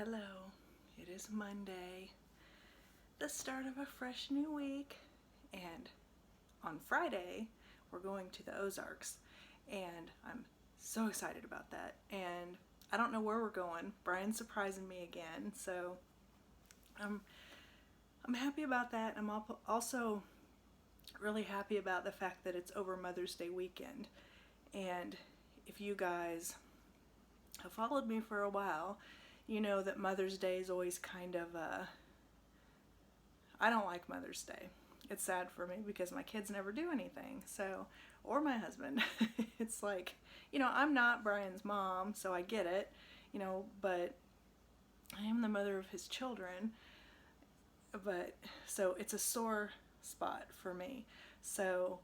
Hello, it is Monday, the start of a fresh new week, and on Friday we're going to the Ozarks, and I'm so excited about that. And I don't know where we're going. Brian's surprising me again, so I'm happy about that. I'm also really happy about the fact that it's over Mother's Day weekend. And if you guys have followed me for a while, you know that Mother's Day is always kind of I don't like Mother's Day. It's sad for me because my kids never do anything, so, or my husband. It's like, I'm not Brian's mom, so I get it, but I am the mother of his children, but, so it's a sore spot for me. So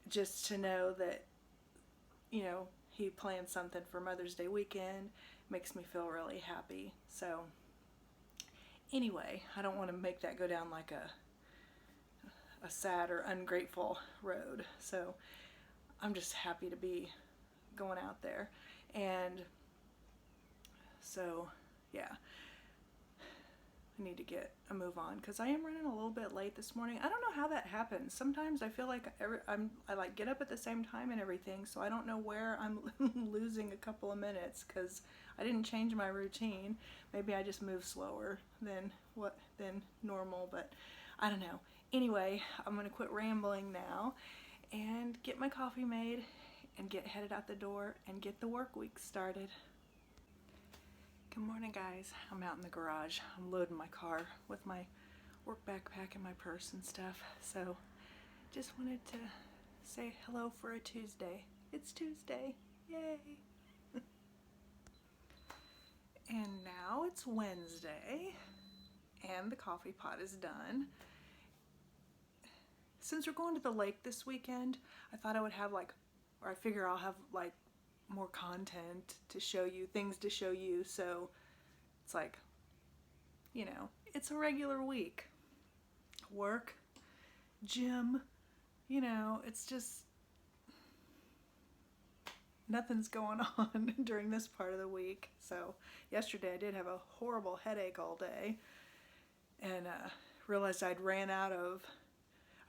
just to know that, he planned something for Mother's Day weekend makes me feel really happy. So anyway, I don't want to make that go down like a sad or ungrateful road. So I'm just happy to be going out there. And so, yeah, I need to get a move on because I am running a little bit late this morning. I don't know how that happens. Sometimes I feel like I like get up at the same time and everything, so I don't know where I'm losing a couple of minutes because I didn't change my routine. Maybe I just move slower than normal, but I don't know. Anyway, I'm gonna quit rambling now and get my coffee made and get headed out the door and get the work week started. Good morning, guys. I'm out in the garage. I'm loading my car with my work backpack and my purse and stuff. So just wanted to say hello for a Tuesday. It's Tuesday. Yay. And now it's Wednesday and the coffee pot is done. Since we're going to the lake this weekend, I thought I would have I figure I'll have more content to show you, things to show you, so it's it's a regular week. Work, gym, it's just nothing's going on during this part of the week. So yesterday I did have a horrible headache all day and realized I'd ran out of,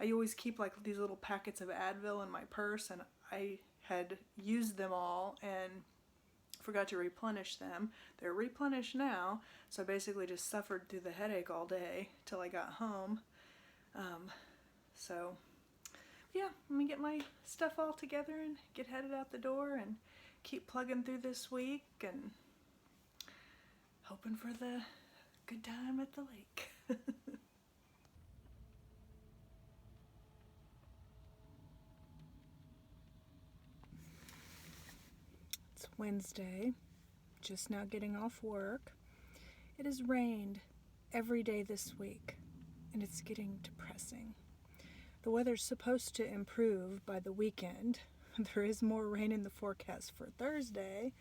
I always keep these little packets of Advil in my purse, and I had used them all and forgot to replenish them. They're replenished now, so I basically just suffered through the headache all day till I got home. So yeah, let me get my stuff all together and get headed out the door and keep plugging through this week and hoping for the good time at the lake. It's Wednesday, just now getting off work. It has rained every day this week, and it's getting depressing. The weather's supposed to improve by the weekend. There is more rain in the forecast for Thursday.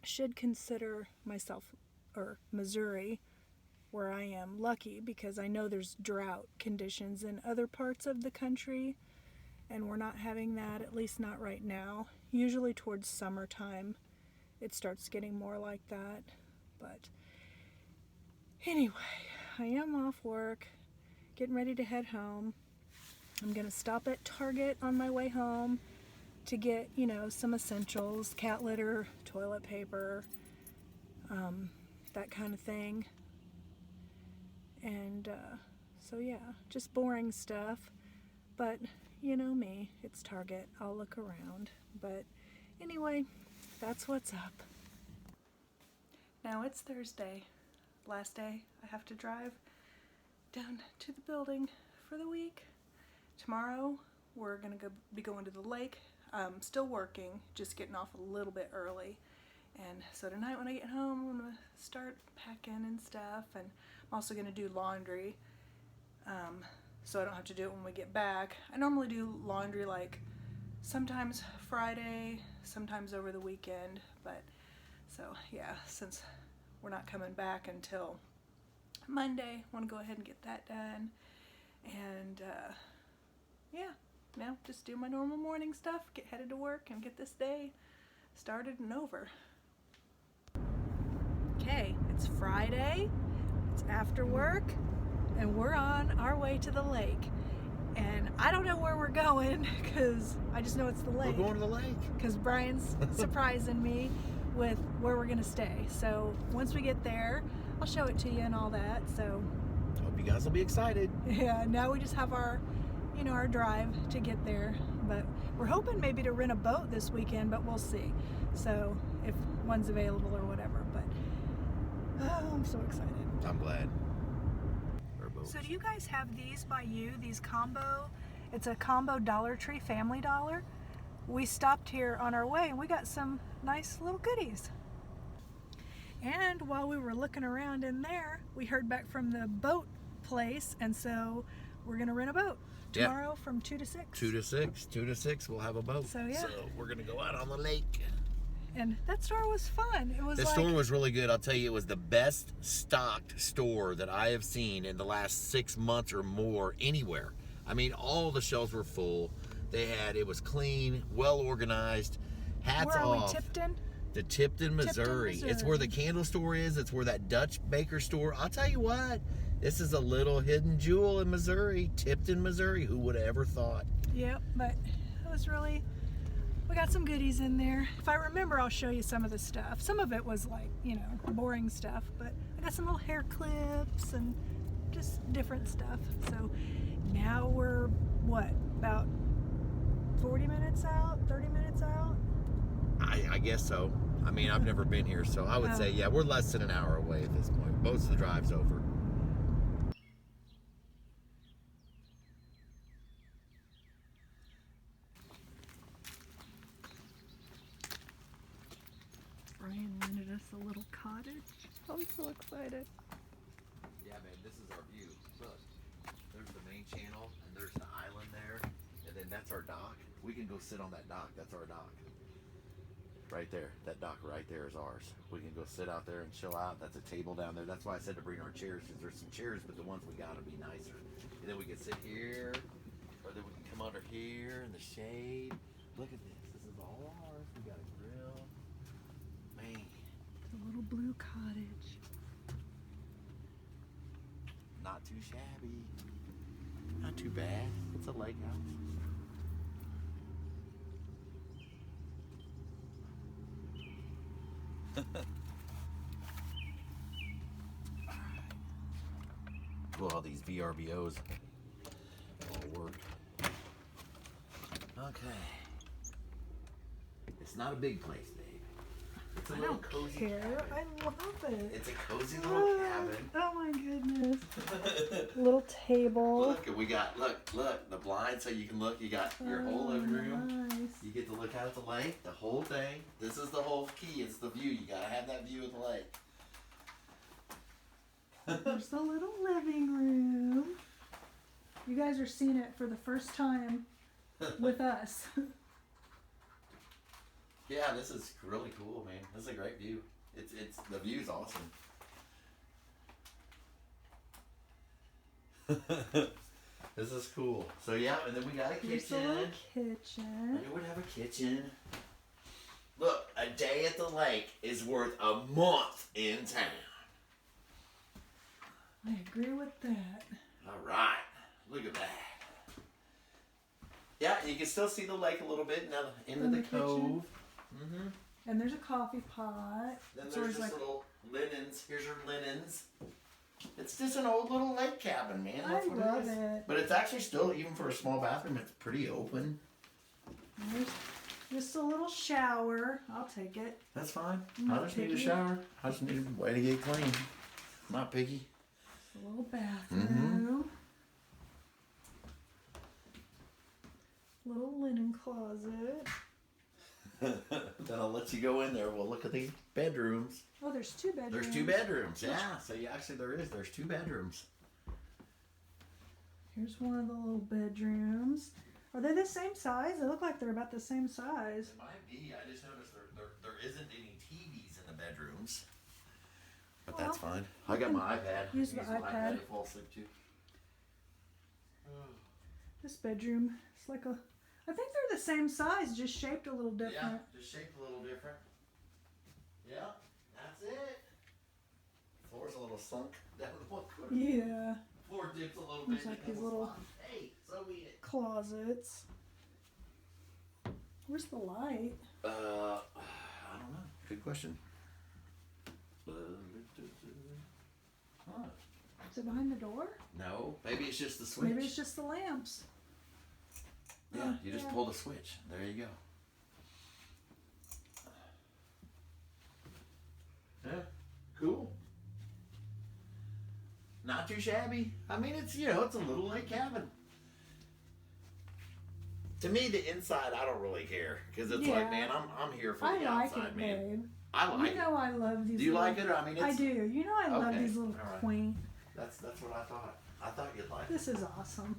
Should consider myself, or Missouri, where I am, lucky because I know there's drought conditions in other parts of the country, and we're not having that, at least not right now. Usually towards summertime it starts getting more like that. But anyway, I am off work, getting ready to head home. I'm gonna stop at Target on my way home to get, some essentials, cat litter, toilet paper, that kind of thing. And so yeah, just boring stuff. But you know me, it's Target, I'll look around. But anyway, that's what's up. Now it's Thursday, last day I have to drive down to the building for the week. Tomorrow we're gonna be going to the lake. I'm still working, just getting off a little bit early. And so tonight when I get home, I'm gonna start packing and stuff, and I'm also gonna do laundry. So I don't have to do it when we get back. I normally do laundry sometimes Friday, sometimes over the weekend, but so yeah, since we're not coming back until Monday, I want to go ahead and get that done. And yeah, now just do my normal morning stuff, get headed to work, and get this day started and over. Okay, it's Friday, it's after work, and we're on our way to the lake. And I don't know where we're going because I just know it's the lake. We're going to the lake. Because Brian's surprising me with where we're going to stay. So once we get there, I'll show it to you and all that. So Hope you guys will be excited. yeah, now we just have our, our drive to get there. But we're hoping maybe to rent a boat this weekend, but we'll see. So if one's available or whatever. But oh, I'm so excited. I'm glad. So do you guys have these by you, these combo? It's a combo Dollar Tree Family Dollar. We stopped here on our way and we got some nice little goodies. And while we were looking around in there, we heard back from the boat place, and so we're gonna rent a boat tomorrow from 2 to 6. 2 to 6. 2 to 6, we'll have a boat. So yeah. So we're gonna go out on the lake. And that store was fun. It was The store was really good. I'll tell you, it was the best stocked store that I have seen in the last 6 months or more anywhere. I mean, all the shelves were full. It was clean, well organized. Hats off. Where are we, Tipton? The Tipton, Missouri. It's where the candle store is. It's where that Dutch baker store. I'll tell you what, this is a little hidden jewel in Missouri. Tipton, Missouri. Who would have ever thought? Yep, but it was really... We got some goodies in there. If I remember, I'll show you some of the stuff. Some of it was like, boring stuff, but I got some little hair clips and just different stuff. So now we're, about 40 minutes out, 30 minutes out? I guess so. I mean, I've never been here, so I would say, yeah, we're less than an hour away at this point. Most of the drive's over. Brian rented us a little cottage. I'm so excited. Yeah, babe, this is our view. Look, there's the main channel, and there's the island there, and then that's our dock. We can go sit on that dock. That's our dock. Right there. That dock right there is ours. We can go sit out there and chill out. That's a table down there. That's why I said to bring our chairs, because there's some chairs, but the ones we got to be nicer. And then we can sit here, or then we can come under here in the shade. Look at this. This is all ours. We got a grill. Man. The little blue cottage. Not too shabby. Not too bad. It's a lake house. Well, all these VRBOs all work. Okay. It's not a big place, babe. It's a I little don't cozy care. cabin. I love it. It's a cozy little cabin. Oh my goodness. Little table. Look, we got, look, the blind so you can look. You got your whole living room. Nice. You get to look out at the lake, the whole thing. This is the whole key. It's the view. You gotta have that view of the lake. There's the little living room. You guys are seeing it for the first time with us. Yeah, this is really cool, man. This is a great view. It's the view's awesome. This is cool. So yeah, and then we got a kitchen. There's a little kitchen. We would have a kitchen. Look, a day at the lake is worth a month in town. I agree with that. All right, look at that. Yeah, you can still see the lake a little bit now into the cove. Mm-hmm. And there's a coffee pot. Then So there's it's just like- little linens. Here's your linens. It's just an old little lake cabin, man. I That's what love it is. it. But it's actually still, even for a small bathroom, it's pretty open. There's just a little shower. I'll take it. That's fine. I'm I not just need a picky. shower. I just need a way to get clean. I'm not picky. A little bathroom. Little linen closet. Then I'll let you go in there. We'll look at these bedrooms. Oh, there's 2 bedrooms. There's 2 bedrooms, yeah. So yeah, actually there's 2 bedrooms. Here's one of the little bedrooms. Are they the same size? They look like they're about the same size. It might be. I just noticed there isn't any TVs in the bedrooms. But that's Well, fine. I got my iPad. use the my iPad. to fall asleep too. This bedroom is like a I think they're the same size, just shaped a little different. Yeah, just shaped a little different. Yeah, that's it. Floor's a little sunk down in one corner. Yeah. Floor dips a little There's bit. like these little Hey, so be it. closets. Where's the light? I don't know. Good question. Huh. Is it behind the door? No, maybe it's just the switch. Maybe it's just the lamps. Yeah, you just pull the switch. There you go. Yeah, cool. Not too shabby. I mean, it's, you know, it's a little lake cabin. To me, the inside, I don't really care because it's like, man, I'm here for the outside, man. Babe. I like it. You know I love these. Do you like it? I mean, it's, I do. You know I love these little quaint. That's what I thought. I thought you'd like it. This is awesome.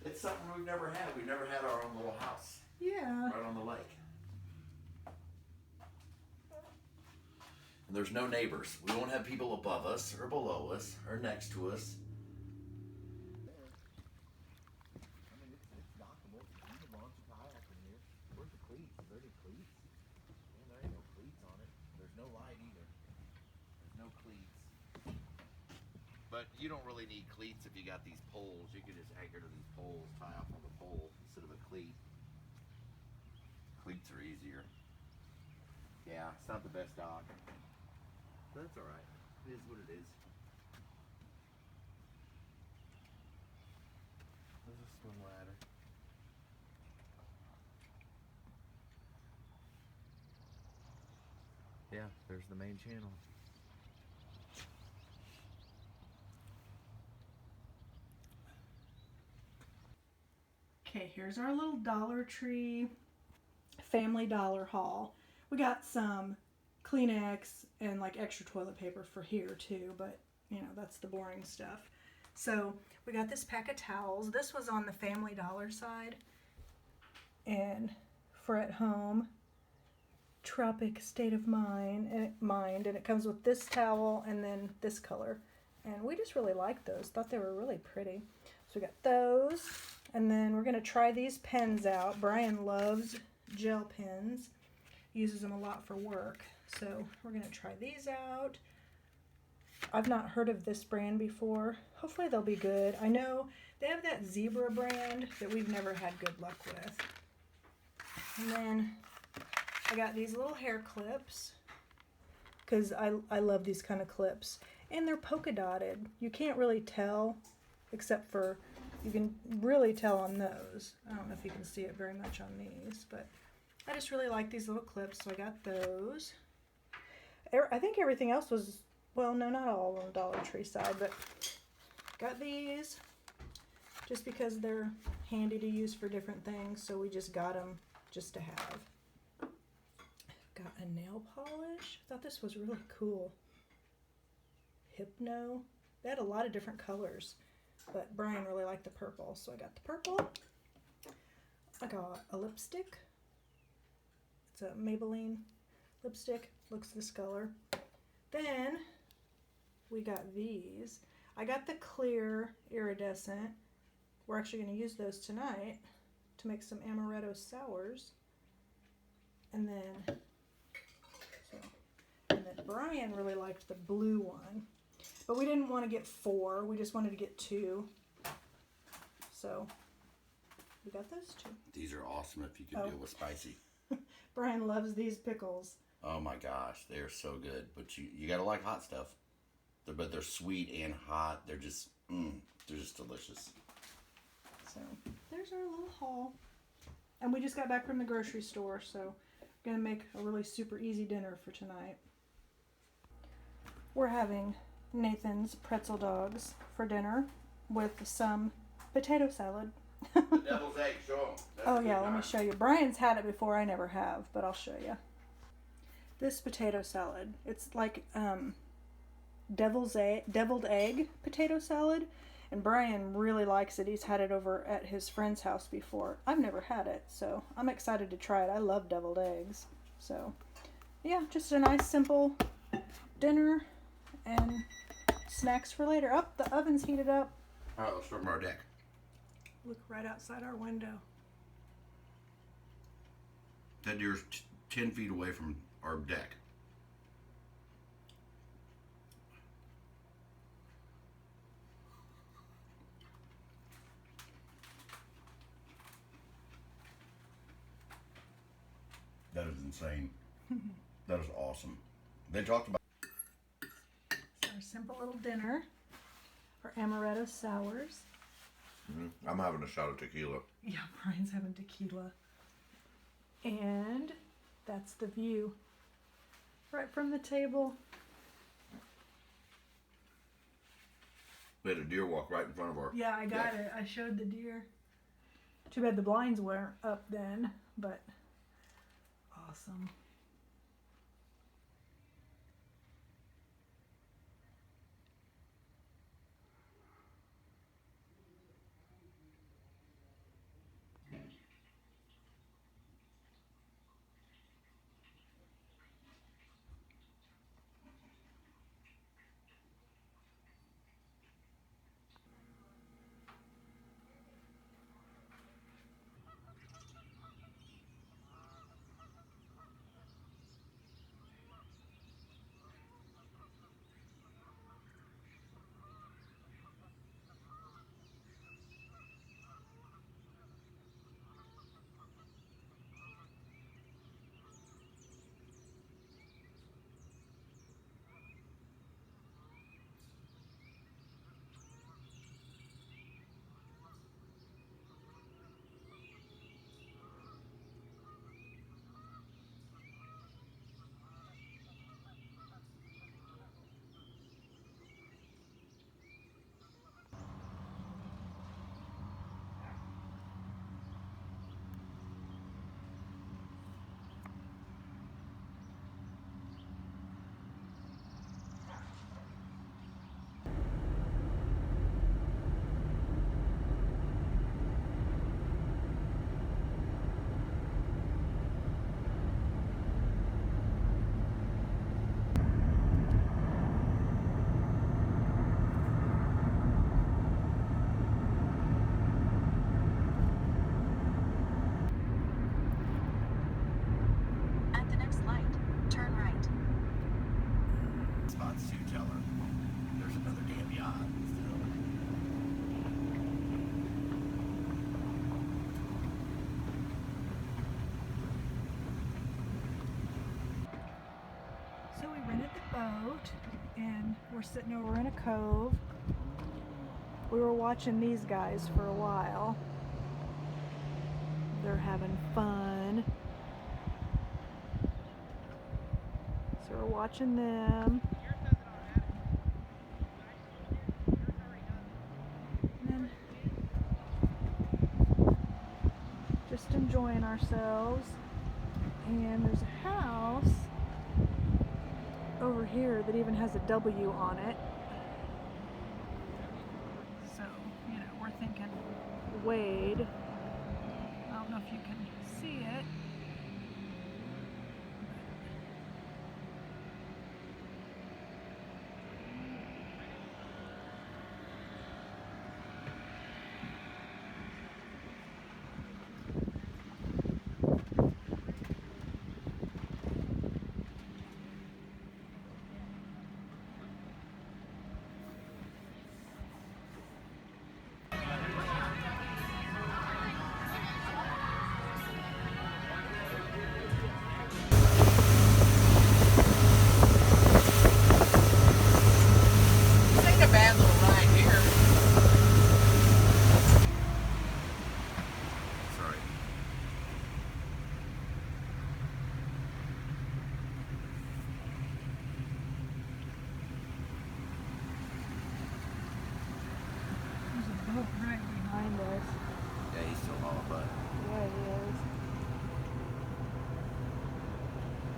It's something we've never had. We've never had our own little house. Yeah. Right on the lake. And there's no neighbors. We won't have people above us or below us or next to us. I mean, it's dockable. You can launch a kayak in here. Where's the cleats? Is there any cleats? Man, there ain't no cleats on it. There's no light either. There's no cleats. But you don't really need cleats if you got these poles. You can just anchor to these poles, tie off on the pole instead of a cleat. Cleats are easier. Yeah, it's not the best dock. But that's alright. It is what it is. There's a swim ladder. Yeah, there's the main channel. Okay, here's our little Dollar Tree Family Dollar haul. We got some Kleenex and like extra toilet paper for here too, but you know, that's the boring stuff. So we got this pack of towels. This was on the Family Dollar side. And for at home, Tropic State of Mind, and it comes with this towel and then this color. And we just really liked those. Thought they were really pretty. So we got those. And then we're going to try these pens out. Brian loves gel pens. Uses them a lot for work. So we're going to try these out. I've not heard of this brand before. Hopefully they'll be good. I know they have that Zebra brand that we've never had good luck with. And then I got these little hair clips because I love these kind of clips. And they're polka dotted. You can't really tell except for, you can really tell on those. I don't know if you can see it very much on these, but I just really like these little clips, so I got those. I think everything else was, well, no, not all on the Dollar Tree side, but got these just because they're handy to use for different things, so we just got them just to have. Got a nail polish. I thought this was really cool. Hypno. They had a lot of different colors, but Brian really liked the purple, so I got the purple. I got a lipstick. It's a Maybelline lipstick. Looks this color. Then we got these. I got the clear iridescent. We're actually going to use those tonight to make some amaretto sours. And then Brian really liked the blue one. But we didn't want to get 4. We just wanted to get 2. So we got those 2. These are awesome if you can deal with spicy. Brian loves these pickles. Oh my gosh, they're so good. But you gotta like hot stuff. But they're sweet and hot. They're just delicious. So there's our little haul. And we just got back from the grocery store, so we're gonna make a really super easy dinner for tonight. We're having Nathan's pretzel dogs for dinner with some potato salad. The devil's egg, show 'em. Oh yeah, let me show you. Brian's had it before, I never have, but I'll show you. This potato salad, it's like deviled egg potato salad, and Brian really likes it. He's had it over at his friend's house before. I've never had it, so I'm excited to try it. I love deviled eggs. So yeah, just a nice simple dinner and snacks for later. Oh, the oven's heated up. All right, let's start our deck. Look right outside our window. That deer's 10 feet away from our deck. That is insane. That is awesome. They talked about. So our simple little dinner. Our amaretto sours. I'm having a shot of tequila. Yeah, Brian's having tequila. And that's the view. Right from the table. We had a deer walk right in front of our. Yeah, I got it. I showed the deer. Too bad the blinds weren't up then, but awesome. So we rented the boat and we're sitting over in a cove. We were watching these guys for a while. They're having fun. So we're watching them. And then just enjoying ourselves. And there's a house over here that even has a W on it. So, you know, we're thinking Wade. I don't know if you can see it. Right behind us. Yeah, he's still hauling butt. Yeah, he is.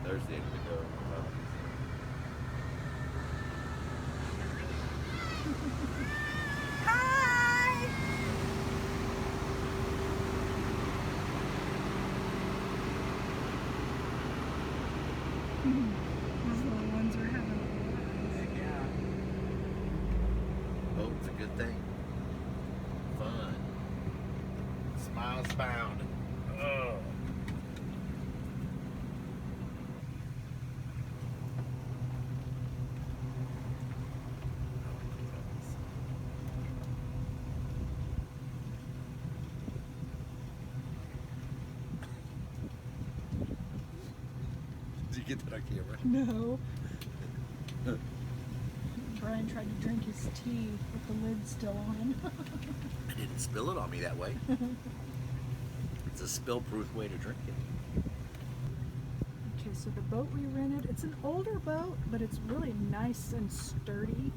There's the indigo. Hi! These little ones are having Heck yeah. Boat's a good thing. Fun. Smiles found. Oh. Did you get that on camera? No. Brian tried to drink his tea with the lid still on. I didn't spill it on me that way. It's a spill-proof way to drink it. Okay, so the boat we rented, it's an older boat, but it's really nice and sturdy.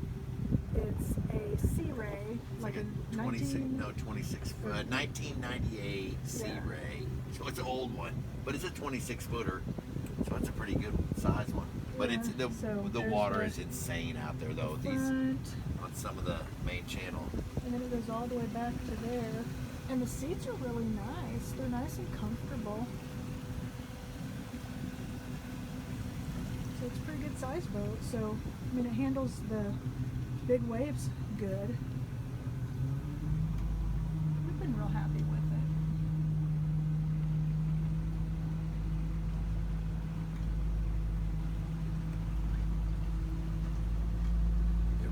It's a Sea Ray, like a 1998 Sea Ray. So it's an old one, but it's a 26 footer, so it's a pretty good size one. But it's the water is insane out there though. These on some of the main channel. And then it goes all the way back to there. And the seats are really nice. They're nice and comfortable. So it's a pretty good size boat. So I mean it handles the big waves good. We've been real happy with it.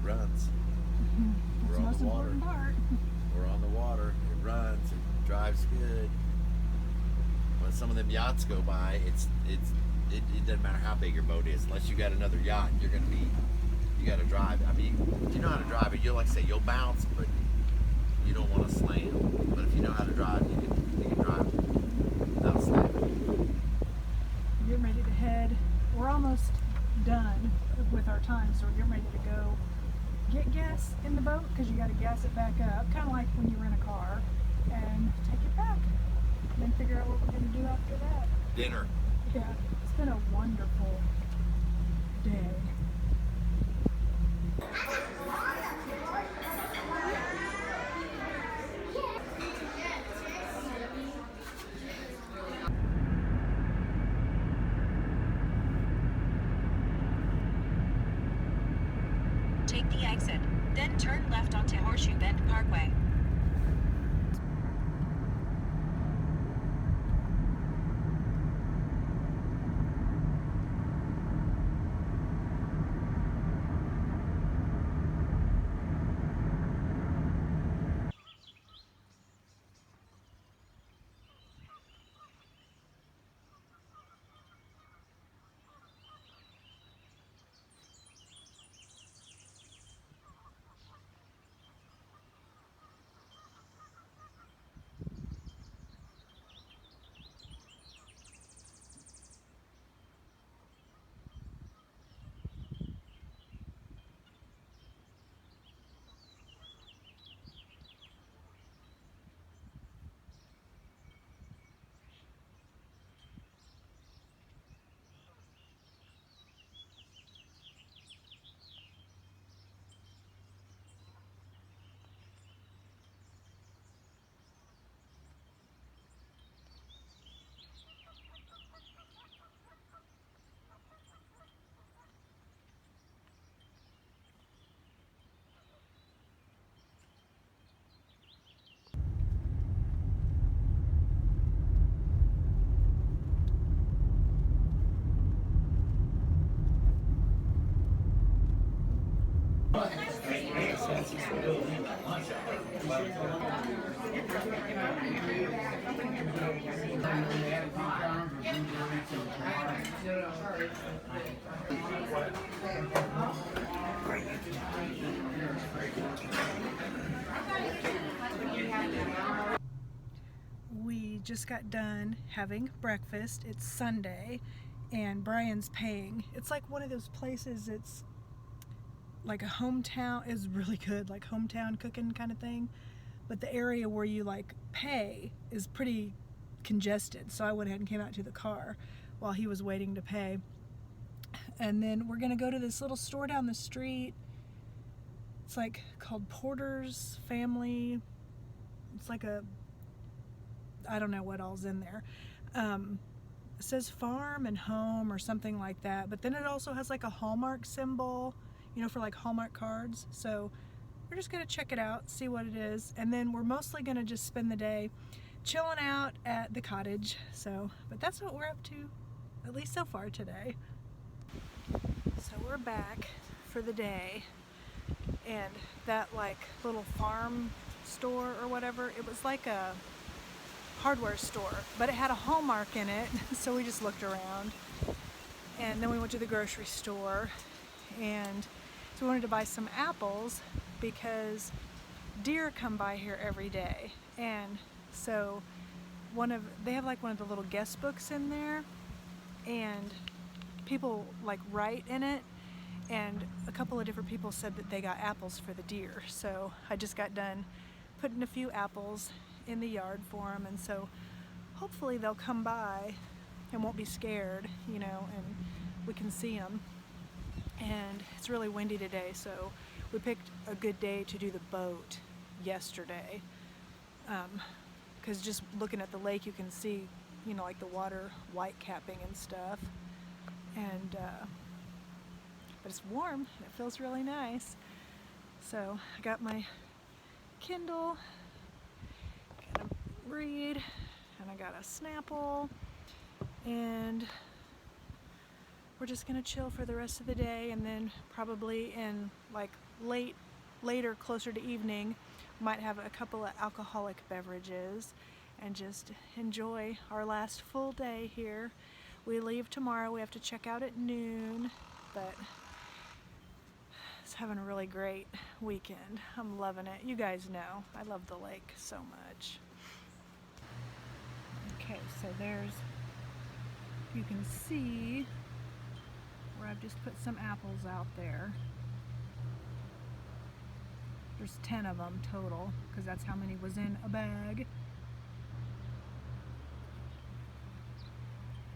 Runs. That's the most important part. We're on the water. It runs. It drives good. When some of them yachts go by, it doesn't matter how big your boat is. Unless you got another yacht, you got to drive. I mean, if you know how to drive it, you'll bounce, but you don't want to slam. But if you know how to drive, you can drive without slamming. We're getting ready to head. We're almost done with our time, so we're getting ready to go get gas in the boat because you got to gas it back up, kind of like when you rent a car, and take it back. And then figure out what we're going to do after that. Dinner. Yeah, it's been a wonderful day. Take the exit, then turn left onto Horseshoe Bend Parkway. We just got done having breakfast. It's Sunday and Brian's paying. It's like one of those places, it's like a hometown, is really good, like hometown cooking kind of thing. But the area where you like pay is pretty congested. So I went ahead and came out to the car while he was waiting to pay. And then we're gonna go to this little store down the street. It's like called Porter's Family. It's like a, I don't know what all's in there. It says farm and home or something like that. But then it also has like a Hallmark symbol, you know, for like Hallmark cards. So we're just gonna check it out, see what it is. And then we're mostly gonna just spend the day chilling out at the cottage. So, but that's what we're up to, at least so far today. So we're back for the day. And that like little farm store or whatever, it was like a hardware store, but it had a Hallmark in it, so we just looked around. And then we went to the grocery store, and so we wanted to buy some apples because deer come by here every day. And so they have like one of the little guest books in there, and people like write in it, and a couple of different people said that they got apples for the deer. So I just got done putting a few apples in the yard for them, and so hopefully they'll come by and won't be scared, you know, and we can see them. And it's really windy today, so we picked a good day to do the boat yesterday, because just looking at the lake you can see, you know, like the water white capping and stuff. And but it's warm and it feels really nice. So I got my Kindle, gonna read, and I got a Snapple, and we're just gonna chill for the rest of the day, and then probably in like later, closer to evening, might have a couple of alcoholic beverages and just enjoy our last full day here. We leave tomorrow. We have to check out at noon, but it's having a really great weekend. I'm loving it. You guys know I love the lake so much. Okay, so you can see where I've just put some apples out there. There's 10 of them total, because that's how many was in a bag.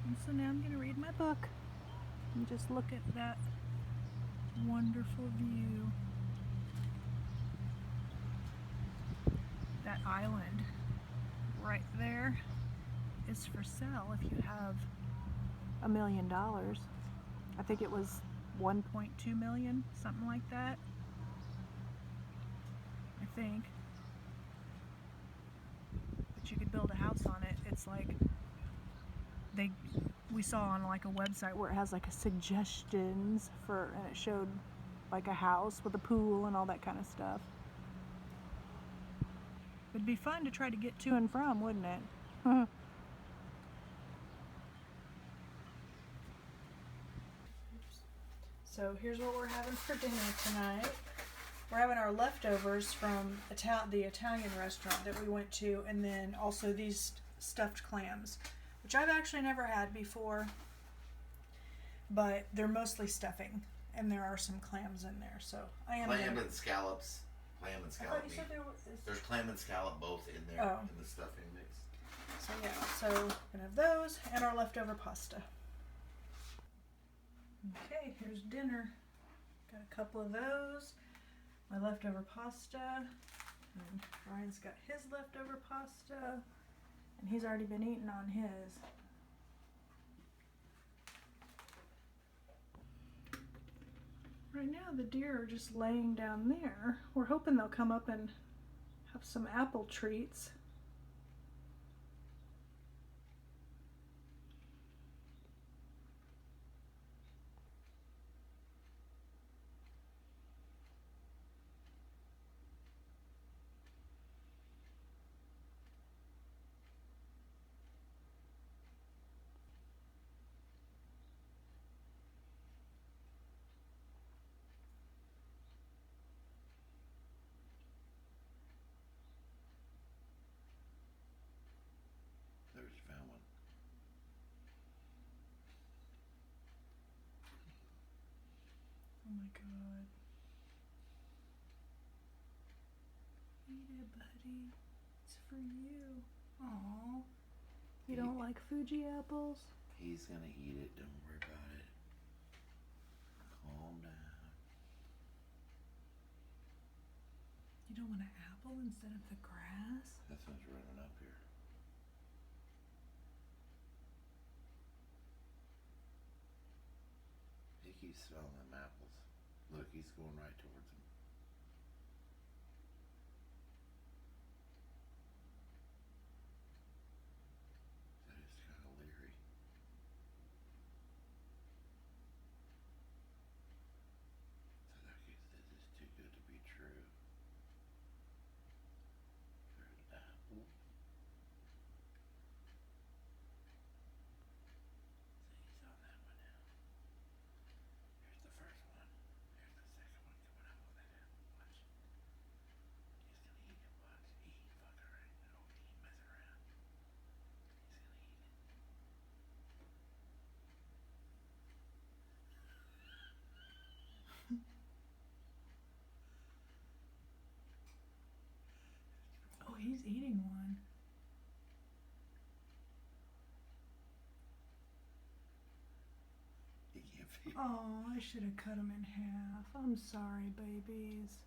And so now I'm going to read my book and just look at that wonderful view. That island right there is for sale if you have $1 million. I think it was 1.2 million, something like that. I think. But you could build a house on it. It's like we saw on like a website where it has like a suggestions for, and it showed like a house with a pool and all that kind of stuff. It'd be fun to try to get to and from, wouldn't it? So here's what we're having for dinner tonight. We're having our leftovers from the Italian restaurant that we went to, and then also these stuffed clams, which I've actually never had before, but they're mostly stuffing, and there are some clams in there. So I am Clam and scallops. Clam and I scallop thought you meat. said there was. There's clam and scallop both in there Oh. in the stuffing mix. So yeah, so we're gonna have those and our leftover pasta. Okay, here's dinner. Got a couple of those, my leftover pasta, and Ryan's got his leftover pasta, and he's already been eating on his. Right now the deer are just laying down there. We're hoping they'll come up and have some apple treats. There's you found one. Oh my god. Eat it, buddy. It's for you. Aww. You don't like Fuji apples? He's gonna eat it. Don't worry about it. Calm down. You don't want an apple instead of the grass? That one's running up here. He keeps smelling them apples. Look, he's going right towards them. That is kind of leery. So that this is too good to be true. There's an apple. So he's on that one now. feet. Oh, I should have cut them in half. I'm sorry, babies.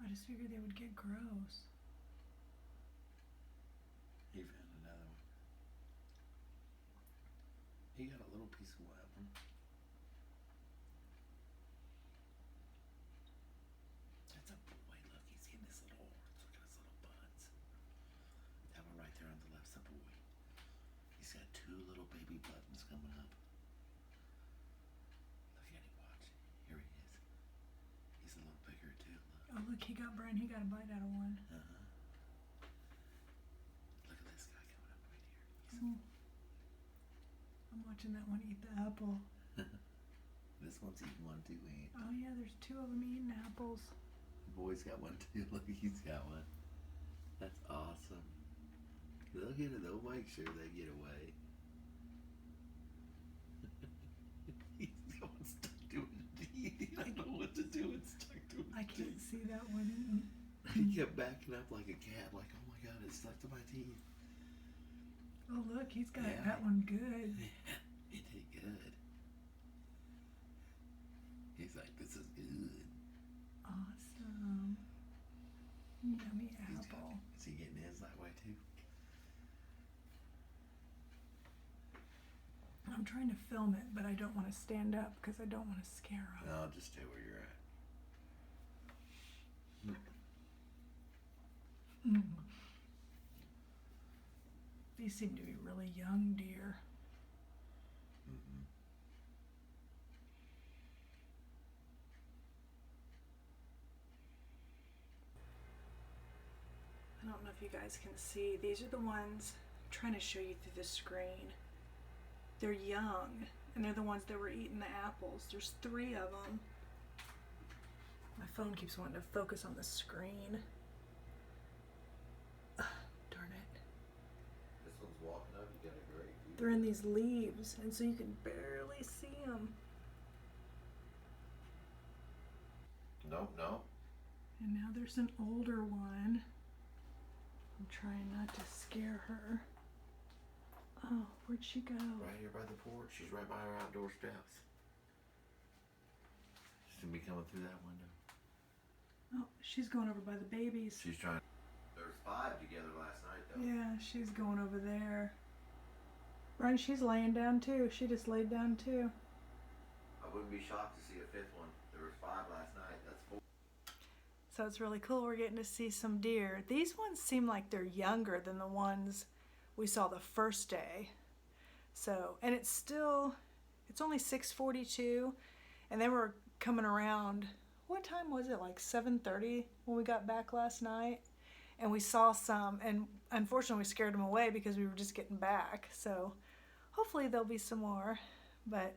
I just figured they would get gross. He found another one. He got a little piece of one of them. That's a boy. Look, he's getting his little horns. Look at his little buds. That one right there on the left's a boy. He's got two little baby buttons coming up. Look at him, watch. Here he is. He's a little bigger too. Look. Oh, look, Brian, he got a bite out of one. Uh-huh. Look at this guy coming up right here. Oh. I'm watching that one eat the apple. This one's eating one too, ain't it? Oh, yeah, there's two of them eating apples. The boy's got one too. Look, he's got one. That's awesome. They'll get it. They'll make sure they get away. He's got one stuck to his teeth. He don't know what to do. It's stuck to his I can't teeth. see that one eating. He kept backing up like a cat. Like, oh my God, it's stuck to my teeth. Oh, look, he's got Yeah. that one good. He did good. He's like, this is good. Awesome. Yummy He's apple. got, is he getting his that way too? I'm trying to film it, but I don't want to stand up because I don't want to scare him. No, just stay where you're at. Mm. These seem to be really young deer. Mm-mm. I don't know if you guys can see. These are the ones I'm trying to show you through the screen. They're young, and they're the ones that were eating the apples. There's 3 of them. My phone keeps wanting to focus on the screen. Ugh, darn it. This one's walking up. You got a great view. They're in these leaves, and so you can barely see them. Nope, no. And now there's an older one. I'm trying not to scare her. Oh, where'd she go? Right here by the porch. She's right by our outdoor steps. She's gonna be coming through that window. Oh, she's going over by the babies. She's trying. There was 5 together last night, though. Yeah, she's going over there. Right, she's laying down too. She just laid down too. I wouldn't be shocked to see a 5th one. There was 5 last night. That's 4. So it's really cool. We're getting to see some deer. These ones seem like they're younger than the ones we saw the first day. So, and it's only 6:42, and they were coming around. What time was it? Like 7:30 when we got back last night, and we saw some. And unfortunately, we scared them away because we were just getting back. So, hopefully there'll be some more. But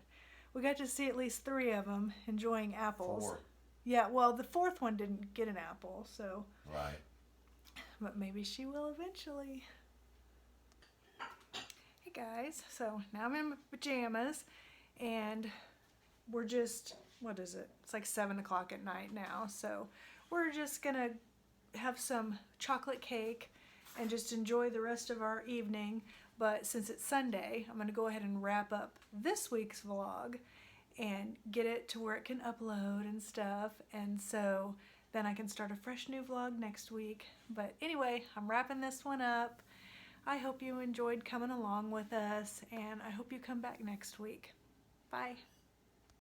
we got to see at least 3 of them enjoying apples. 4. Yeah, well, the 4th one didn't get an apple, so. Right. But maybe she will eventually. Hey guys, so now I'm in my pajamas, and we're just, what is it? It's like 7 o'clock at night now, so we're just gonna have some chocolate cake and just enjoy the rest of our evening. But since it's Sunday, I'm gonna go ahead and wrap up this week's vlog and get it to where it can upload and stuff, and so then I can start a fresh new vlog next week. But anyway, I'm wrapping this one up. I hope you enjoyed coming along with us, and I hope you come back next week. Bye.